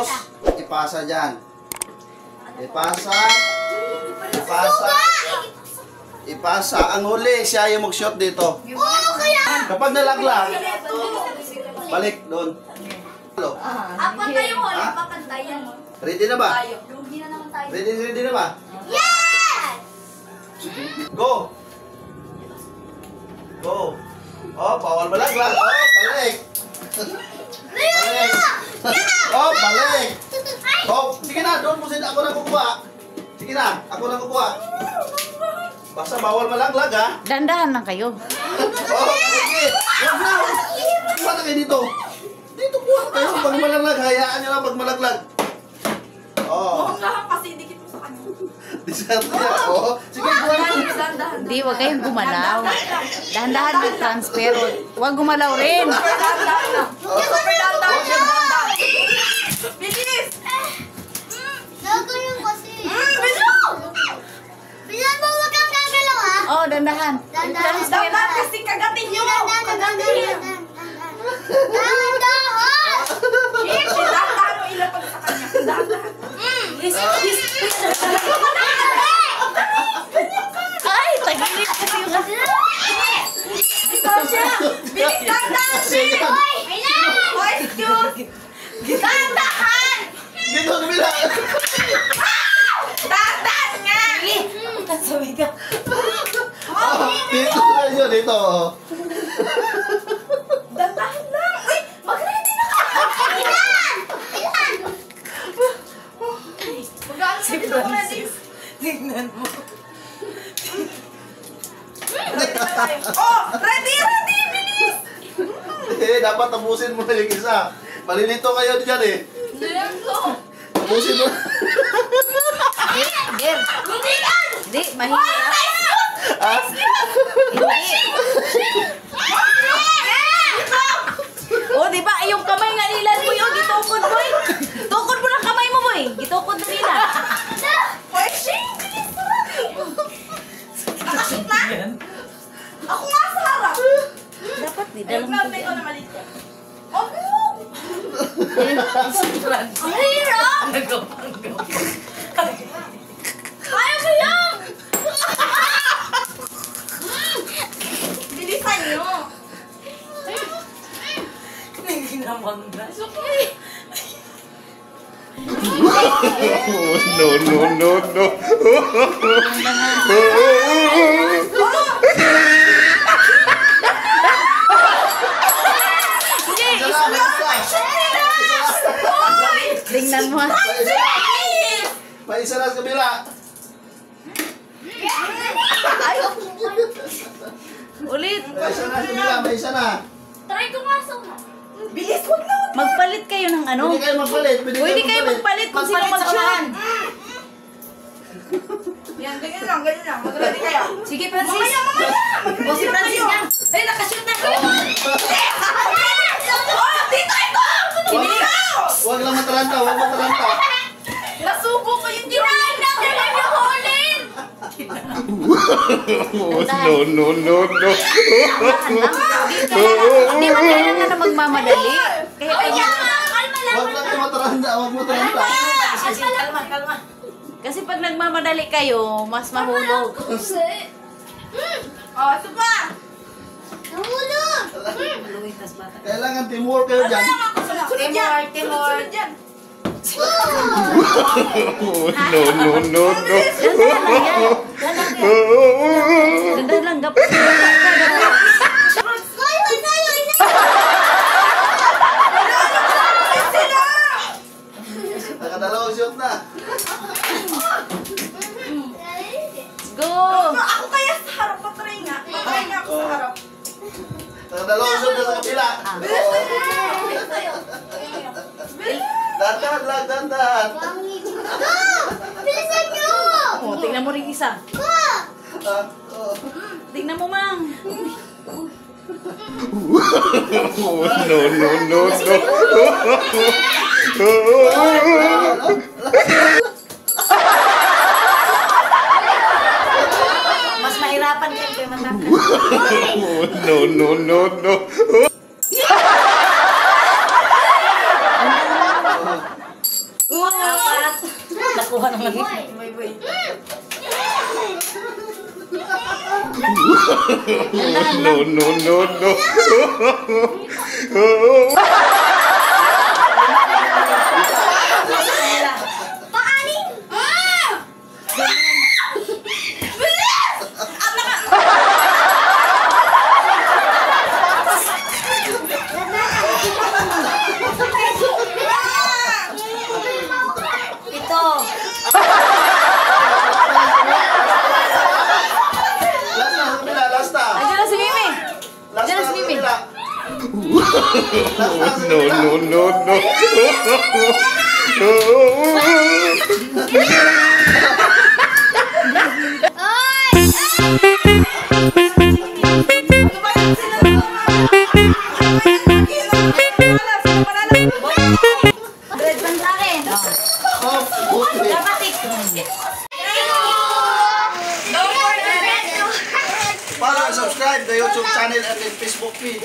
Tapos, ipasa dyan. Ipasa. Ang huli, siya yung mag-shot dito. Kapag nalaglag, balik doon. Hello. Apat na yung huli, papantayan mo. Ready na ba? Lugi na naman tayo. Ready na ba? Yes! Go! Go! Oh, bawal malaglag. Oh, balik! Balik! Oh, balik! Oh, sige na, doon po sila. Ako na kukuha. Sige na, ako na kukuha. Basta bawal malaglag, ha? Dandahan lang kayo. Oh, sige! Huwag na! Kuha na kayo dito. Dito kuha kayo. Pag malaglag, hayaan nyo lang pag malaglag. Oh. Huwag lang kasi dikit mo sa kanya. Discount niya. Oh. Sige, kuha na. Hindi, huwag kayong gumalaw. Dahan-dahan mag-transfer. Huwag gumalaw rin. Bilis! Gagawin kasi. Bilis! Bilan mo, huwag kang gagalaw, ha? Oh, dandahan. Dapat kasi kagatin nyo! Kagatin! Dahan-dahan! Shit! Dahan mo ilapag sa kanya. Dahan! Ay, tagilit kasi yung Bilis! Dahan! Sige. Boy, excuse! Dahan! Dito, kabila. Dahan nga! Oh, dito na yun, dito. Dahan lang! Uy! Mag-ready na ka! Ilan! Mag-aalas na dito ko ready. Tignan mo. Oh! Ready! Ready! Bilis! Dapat tapusin mo na yung isa. Malilito kayo dyan eh. Tapusin mo. Gir. Lumigan! Hindi, mahirap. Ha? Hindi. Oh, di ba? Yung kamay nga nila, boy. Oh, gitukod, boy. Tukod mo lang kamay mo, boy. Gitukod mo nila. Uy, Shane! Bilis! Nakashoot na? Ako nga sa harap! Dapat, di Ay, dalang plate ko na maliit yan. Oh, no! Ang hirap! Kaya mo yan! Bilisan nyo! No. Tingnan mo. May isa na sa kabila. Ulit. May isa na sa kabila, may isa na. Try ko nga sa una. Bilis! Huwag na! Magpalit kayo ng ano. Pwede kayo magpalit. Pwede kayo magpalit kung sino mag-shot. Yan, ganyan lang. Mag-ready kayo. Sige, Francis. Mamaya! O, si Francis nga. Ay, nakashoot na. Oh! Dito ito! Huwag lang matalanta, huwag matalanta. Nasubo ko yung tirahan na! Kailan yung hulin! No. Hindi mo kailangan na magmamadali. Kaya kanya. Huwag lang kayo matalanta, huwag matalanta. Kalma. Kasi pag nagmamadali kayo, mas mahulog. Oh, ito pa! Nahulog! Kailangan teamwork kayo dyan. Sunod yan! No. Ganda lang. Dapat. Nakadalawang shot na. Go! Ako kaya sa harap, patry nga. Patry nga ako sa harap. Nakadalawang shot na sa kabila. Dandan lang, dandan. Bilisan nyo! Oh, tingnan mo rin isa. Tingnan mo, Mang. No. Mas mahirapan kayo kay Mataka. No. Nakuha naman. No, no, no, no. Paanin! Ito. Last na, sa kabila, last na. Andiyan na si Mimi. Last Diyan na, na si sa Mimi. kabila. No, no, no, no. Bread man sa akin. Oh, okay. Dapat Follow and subscribe the YouTube channel and the Facebook page.